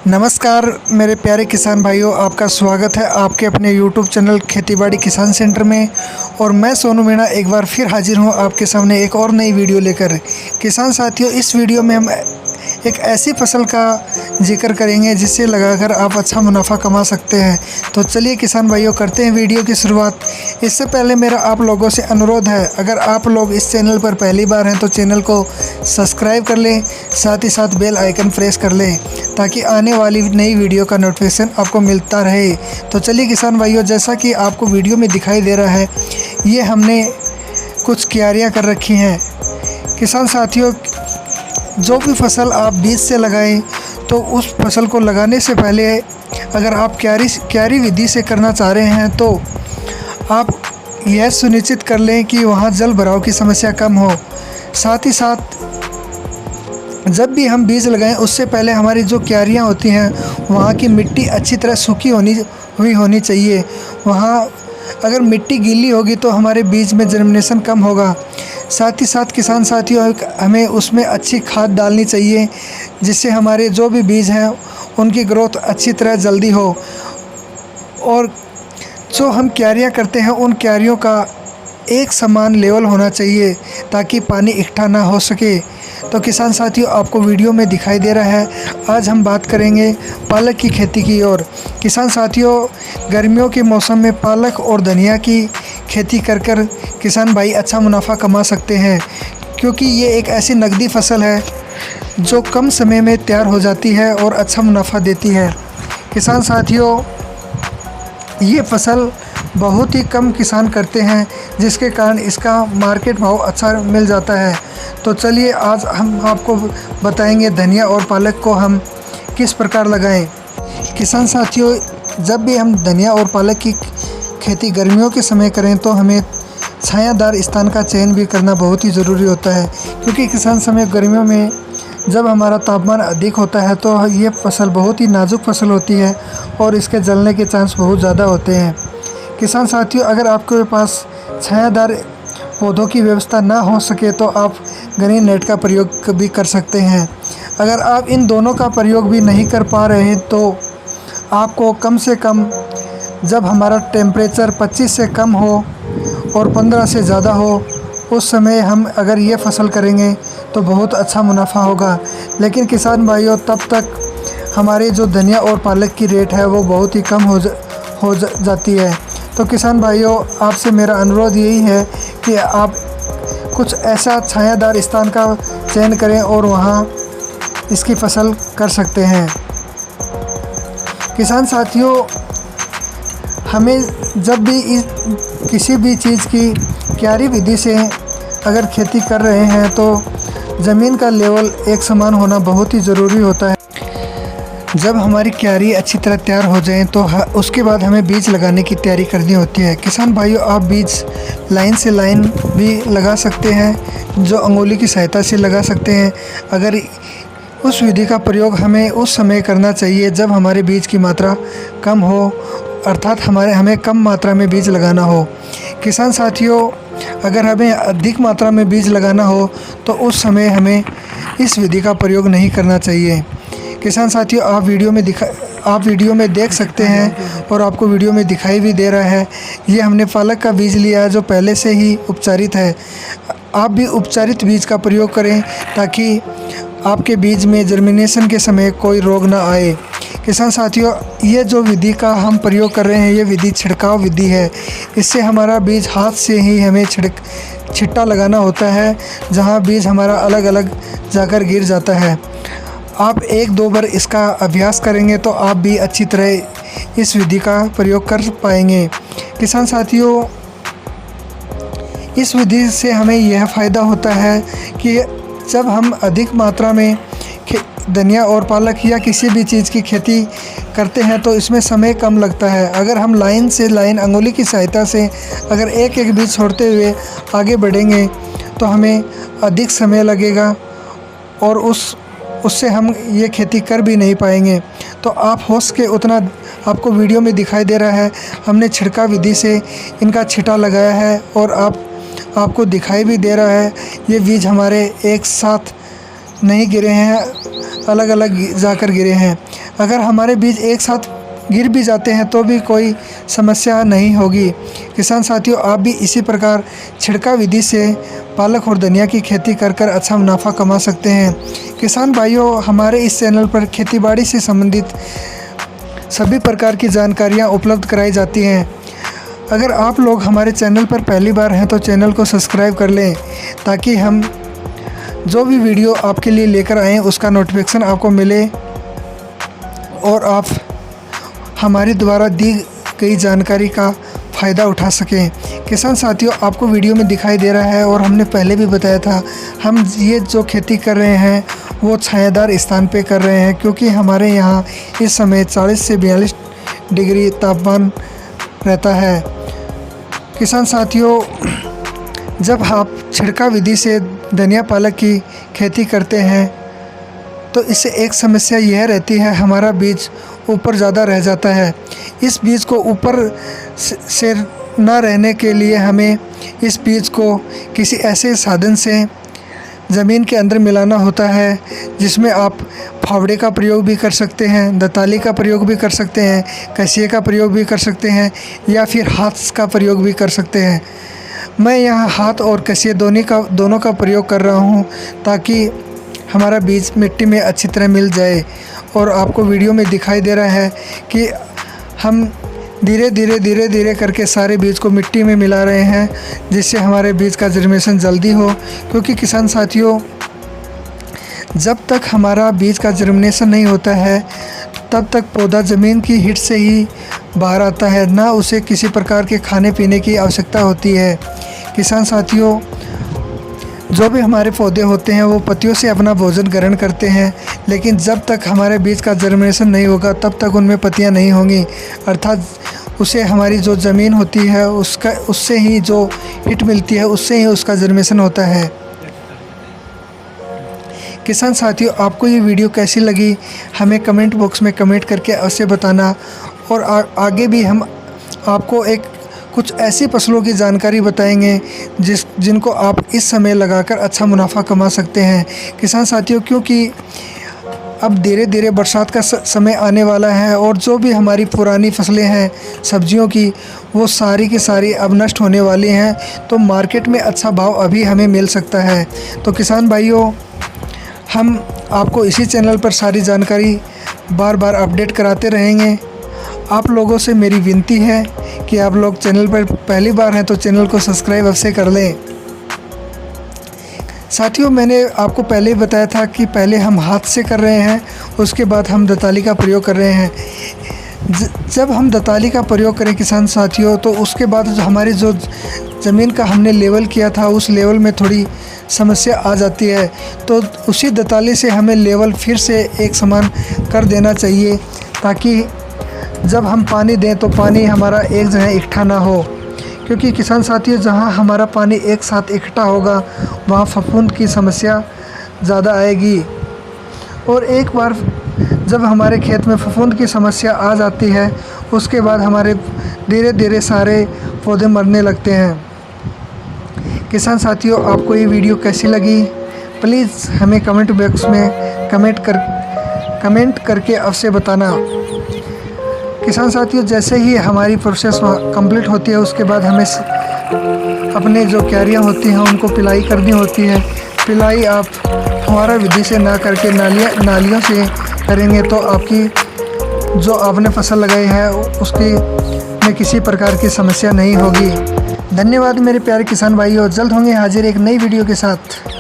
नमस्कार मेरे प्यारे किसान भाइयों, आपका स्वागत है आपके अपने YouTube चैनल खेतीबाड़ी किसान सेंटर में। और मैं सोनू मीणा एक बार फिर हाजिर हूं आपके सामने एक और नई वीडियो लेकर। किसान साथियों, इस वीडियो में हम एक ऐसी फसल का जिक्र करेंगे जिससे लगाकर आप अच्छा मुनाफा कमा सकते हैं। तो चलिए किसान भाइयों, करते हैं वीडियो की शुरुआत। इससे पहले मेरा आप लोगों से अनुरोध है, अगर आप लोग इस चैनल पर पहली बार हैं तो चैनल को सब्सक्राइब कर लें, साथ ही साथ बेल आइकन प्रेस कर लें ताकि आने वाली नई वीडियो का नोटिफिकेशन आपको मिलता रहे। तो चलिए किसान भाइयों, जैसा कि आपको वीडियो में दिखाई दे रहा है, ये हमने कुछ क्यारियाँ कर रखी हैं। किसान साथियों, जो भी फसल आप बीज से लगाएं तो उस फसल को लगाने से पहले अगर आप क्यारी विधि से करना चाह रहे हैं तो आप यह सुनिश्चित कर लें कि वहाँ जल भराव की समस्या कम हो। साथ ही साथ जब भी हम बीज लगाएं उससे पहले हमारी जो क्यारियाँ होती हैं वहाँ की मिट्टी अच्छी तरह सूखी होनी चाहिए। वहाँ अगर मिट्टी गीली होगी तो हमारे बीज में जर्मिनेशन कम होगा। साथ ही साथ किसान साथियों, हमें उसमें अच्छी खाद डालनी चाहिए जिससे हमारे जो भी बीज हैं उनकी ग्रोथ अच्छी तरह जल्दी हो। और जो हम क्यारियाँ करते हैं उन क्यारियों का एक समान लेवल होना चाहिए ताकि पानी इकट्ठा ना हो सके। तो किसान साथियों, आपको वीडियो में दिखाई दे रहा है, आज हम बात करेंगे पालक की खेती की ओर। किसान साथियों, गर्मियों के मौसम में पालक और धनिया की खेती कर किसान भाई अच्छा मुनाफा कमा सकते हैं, क्योंकि ये एक ऐसी नकदी फसल है जो कम समय में तैयार हो जाती है और अच्छा मुनाफा देती है। किसान साथियों, ये फसल बहुत ही कम किसान करते हैं जिसके कारण इसका मार्केट भाव अच्छा मिल जाता है। तो चलिए आज हम आपको बताएंगे धनिया और पालक को हम किस प्रकार लगाएं। किसान साथियों, जब भी हम धनिया और पालक की खेती गर्मियों के समय करें तो हमें छायादार स्थान का चयन भी करना बहुत ही ज़रूरी होता है, क्योंकि किसान समय गर्मियों में जब हमारा तापमान अधिक होता है तो ये फसल बहुत ही नाजुक फसल होती है और इसके जलने के चांस बहुत ज़्यादा होते हैं। किसान साथियों, अगर आपके पास छायादार पौधों की व्यवस्था ना हो सके तो आप ग्रीन नेट का प्रयोग भी कर सकते हैं। अगर आप इन दोनों का प्रयोग भी नहीं कर पा रहे हैं तो आपको कम से कम, जब हमारा टेम्परेचर 25 से कम हो और 15 से ज़्यादा हो, उस समय हम अगर ये फसल करेंगे तो बहुत अच्छा मुनाफा होगा। लेकिन किसान भाइयों, तब तक हमारे जो धनिया और पालक की रेट है वो बहुत ही कम हो जाती है। तो किसान भाइयों, आपसे मेरा अनुरोध यही है कि आप कुछ ऐसा छायादार स्थान का चयन करें और वहाँ इसकी फसल कर सकते हैं। किसान साथियों, हमें जब भी किसी भी चीज़ की क्यारी विधि से अगर खेती कर रहे हैं तो ज़मीन का लेवल एक समान होना बहुत ही ज़रूरी होता है। जब हमारी क्यारी अच्छी तरह तैयार हो जाए तो उसके बाद हमें बीज लगाने की तैयारी करनी होती है। किसान भाइयों, आप बीज लाइन से लाइन भी लगा सकते हैं, जो अंगुली की सहायता से लगा सकते हैं। अगर उस विधि का प्रयोग हमें उस समय करना चाहिए जब हमारे बीज की मात्रा कम हो, अर्थात हमें कम मात्रा में बीज लगाना हो। किसान साथियों, अगर हमें अधिक मात्रा में बीज लगाना हो तो उस समय हमें इस विधि का प्रयोग नहीं करना चाहिए। किसान साथियों, आप वीडियो में देख सकते हैं और आपको वीडियो में दिखाई भी दे रहा है, ये हमने पालक का बीज लिया है जो पहले से ही उपचारित है। आप भी उपचारित बीज का प्रयोग करें ताकि आपके बीज में जर्मिनेशन के समय कोई रोग ना आए। किसान साथियों, ये जो विधि का हम प्रयोग कर रहे हैं ये विधि छिड़काव विधि है। इससे हमारा बीज हाथ से ही हमें छिट्टा लगाना होता है, जहाँ बीज हमारा अलग अलग जाकर गिर जाता है। आप 1-2 बार इसका अभ्यास करेंगे तो आप भी अच्छी तरह इस विधि का प्रयोग कर पाएंगे। किसान साथियों, इस विधि से हमें यह फ़ायदा होता है कि जब हम अधिक मात्रा में धनिया और पालक या किसी भी चीज़ की खेती करते हैं तो इसमें समय कम लगता है। अगर हम लाइन से लाइन अंगुली की सहायता से अगर एक एक बीज छोड़ते हुए आगे बढ़ेंगे तो हमें अधिक समय लगेगा और उससे हम ये खेती कर भी नहीं पाएंगे। तो आप हो सके उतना, आपको वीडियो में दिखाई दे रहा है, हमने छिड़का विधि से इनका छिटा लगाया है और आपको दिखाई भी दे रहा है ये बीज हमारे एक साथ नहीं गिरे हैं, अलग अलग जाकर गिरे हैं। अगर हमारे बीज एक साथ गिर भी जाते हैं तो भी कोई समस्या नहीं होगी। किसान साथियों, आप भी इसी प्रकार छिड़काव विधि से पालक और धनिया की खेती कर कर अच्छा मुनाफा कमा सकते हैं। किसान भाइयों, हमारे इस चैनल पर खेतीबाड़ी से संबंधित सभी प्रकार की जानकारियाँ उपलब्ध कराई जाती हैं। अगर आप लोग हमारे चैनल पर पहली बार हैं तो चैनल को सब्सक्राइब कर लें, ताकि हम जो भी वीडियो आपके लिए लेकर आएँ उसका नोटिफिकेशन आपको मिले और आप हमारे द्वारा दी गई जानकारी का फ़ायदा उठा सकें। किसान साथियों, आपको वीडियो में दिखाई दे रहा है और हमने पहले भी बताया था, हम ये जो खेती कर रहे हैं वो छायादार स्थान पे कर रहे हैं, क्योंकि हमारे यहाँ इस समय 40 से 42 डिग्री तापमान रहता है। किसान साथियों, जब आप छिड़काव विधि से धनिया पालक की खेती करते हैं तो इससे एक समस्या यह रहती है, हमारा बीज ऊपर ज़्यादा रह जाता है। इस बीज को ऊपर से ना रहने के लिए हमें इस बीज को किसी ऐसे साधन से ज़मीन के अंदर मिलाना होता है, जिसमें आप फावड़े का प्रयोग भी कर सकते हैं, दताली का प्रयोग भी कर सकते हैं, कसिए का प्रयोग भी कर सकते हैं, या फिर हाथ का प्रयोग भी कर सकते हैं। मैं यहाँ हाथ और कसिए दोनों का प्रयोग कर रहा हूँ, ताकि हमारा बीज मिट्टी में अच्छी तरह मिल जाए। और आपको वीडियो में दिखाई दे रहा है कि हम धीरे धीरे करके सारे बीज को मिट्टी में मिला रहे हैं, जिससे हमारे बीज का जर्मिनेशन जल्दी हो। क्योंकि किसान साथियों, जब तक हमारा बीज का जर्मिनेशन नहीं होता है तब तक पौधा ज़मीन की हीट से ही बाहर आता है, ना उसे किसी प्रकार के खाने पीने की आवश्यकता होती है। किसान साथियों, जो भी हमारे पौधे होते हैं वो पत्तियों से अपना भोजन ग्रहण करते हैं, लेकिन जब तक हमारे बीज का जर्मिनेशन नहीं होगा तब तक उनमें पत्तियां नहीं होंगी, अर्थात उसे हमारी जो ज़मीन होती है उससे ही जो हिट मिलती है उससे ही उसका जर्मिनेशन होता है। किसान साथियों, आपको ये वीडियो कैसी लगी हमें कमेंट बॉक्स में कमेंट करके अवश्य बताना। और आगे भी हम आपको कुछ ऐसी फसलों की जानकारी बताएंगे जिनको आप इस समय लगाकर अच्छा मुनाफा कमा सकते हैं। किसान साथियों, क्योंकि अब धीरे धीरे बरसात का समय आने वाला है और जो भी हमारी पुरानी फसलें हैं सब्जियों की, वो सारी की सारी अब नष्ट होने वाली हैं, तो मार्केट में अच्छा भाव अभी हमें मिल सकता है। तो किसान भाइयों, हम आपको इसी चैनल पर सारी जानकारी बार बार अपडेट कराते रहेंगे। आप लोगों से मेरी विनती है कि आप लोग चैनल पर पहली बार हैं तो चैनल को सब्सक्राइब अवश्य कर लें। साथियों, मैंने आपको पहले ही बताया था कि पहले हम हाथ से कर रहे हैं, उसके बाद हम दताली का प्रयोग कर रहे हैं। जब हम दताली का प्रयोग करें किसान साथियों, तो उसके बाद हमारी जो ज़मीन का हमने लेवल किया था उस लेवल में थोड़ी समस्या आ जाती है, तो उसी दताली से हमें लेवल फिर से एक समान कर देना चाहिए, ताकि जब हम पानी दें तो पानी हमारा एक जगह इकट्ठा ना हो। क्योंकि किसान साथियों, जहाँ हमारा पानी एक साथ इकट्ठा होगा वहाँ फफूंद की समस्या ज़्यादा आएगी। और एक बार जब हमारे खेत में फफूंद की समस्या आ जाती है, उसके बाद हमारे धीरे धीरे सारे पौधे मरने लगते हैं। किसान साथियों, आपको ये वीडियो कैसी लगी प्लीज़ हमें कमेंट बॉक्स में कमेंट करके अवश्य बताना। किसान साथियों, जैसे ही हमारी प्रोसेस कंप्लीट होती है उसके बाद हमें अपने जो क्यारियाँ होती हैं उनको पिलाई करनी होती है। पिलाई आप फुहारा विधि से ना करके नालियों से करेंगे तो आपकी जो आपने फसल लगाई है उसकी में किसी प्रकार की समस्या नहीं होगी। धन्यवाद मेरे प्यारे किसान भाइयों, जल्द होंगे हाजिर एक नई वीडियो के साथ।